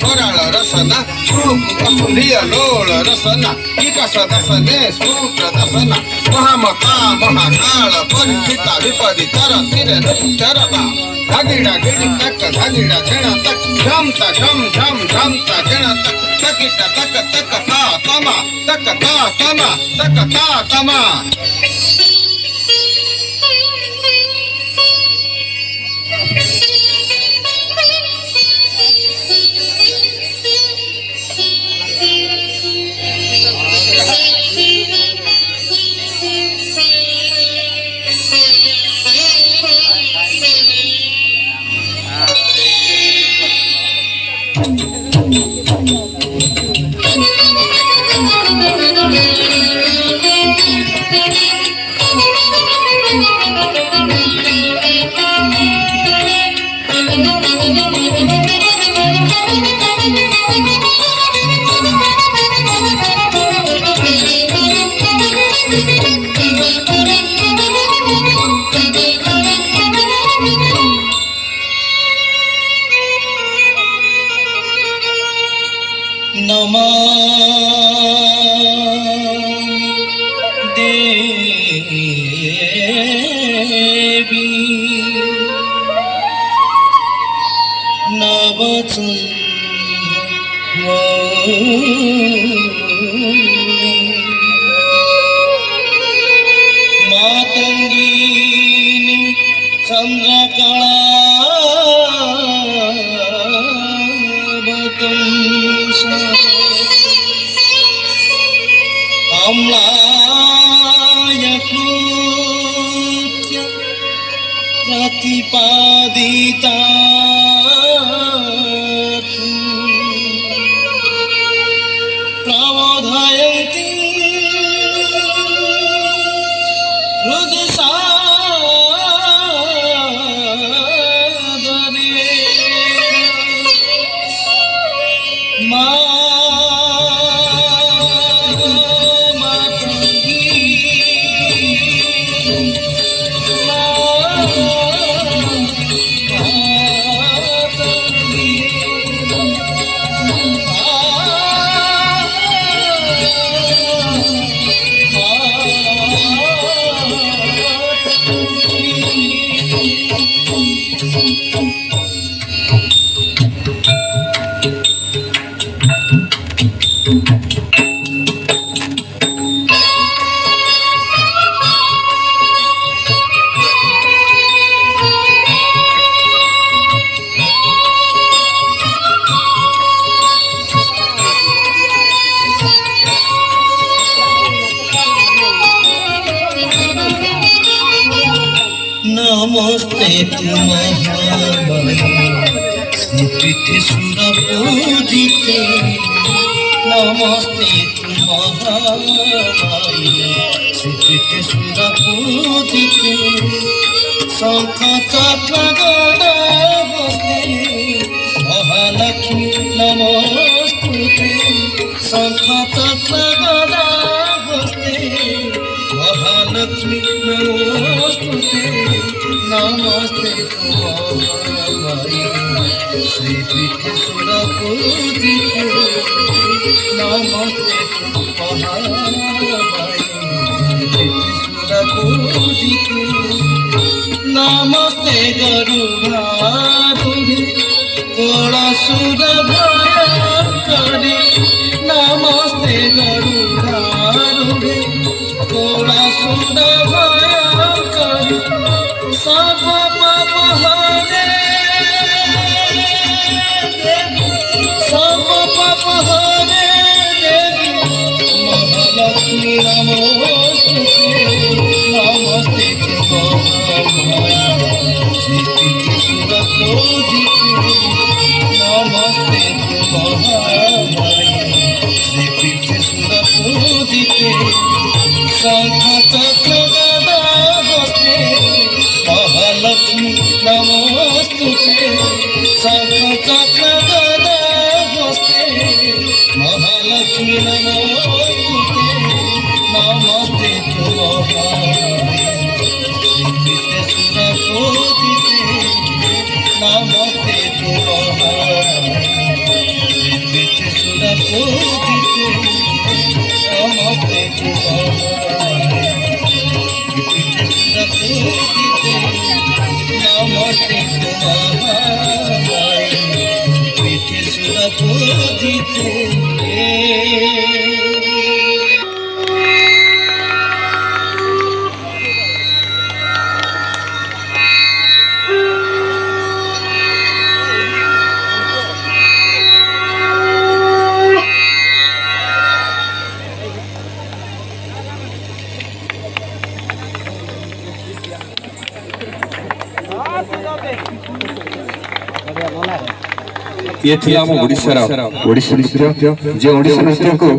कराळ रसना श्रुलिय लोळ रसना विकास दसने स्फुट दसना महामका महाकाळ परिचिता विपरीतर तिरता धागिडा गिडी तक धागिडा झेण तक झमता झम झम झमता झेण तक तकिटा तक तक ता तमा तक ता तमा तक ता तमा मातंगीनी चंद्रकला अमला नमस्ते महामाई श्रीपीठे सुर पूजिते नमस्ते महामाई श्रीपीठे सुर पूजिते शंख चक्र गदा बस्ते महालक्ष्मी नमस्ते शंख चक्र गदा बस्ते महालक्ष्मी नमस्ते नमस्ते महामाई श्रीपीठे सुर पूजिते नमस्ते महामाई श्रीपीठे सुर पूजिते नमस्ते गरुडारूढ़ी कोलासुर भयंकरी नमस्ते गरुडारूढ़ी कोलासुर भयंकरी सब पाप हरे देवी सब पाप हरे देवी महालक्ष्मी नमस्ते नमस्ते महामाई श्रीपीठे सुर पूजिते नमस्ते महामाई श्रीपीठे सुर पूजिते शंख चक्र गदा बस्ते महालक्ष्मी नमस्ते शंख चक्र गदा बस्ते महालक्ष्मी नमस्ते नमस्ते महामाई श्रीपीठे सुर पूजिते नमस्ते महामाई श्रीपीठे सुर पूजिते नमस्ते महामाई श्रीपीठे सुर पूजिते नमस्ते महामाई श्रीपीठे सुर पूजिते ये थिला हम ओडिशा नृत्य जे ओडिशा नृत्य को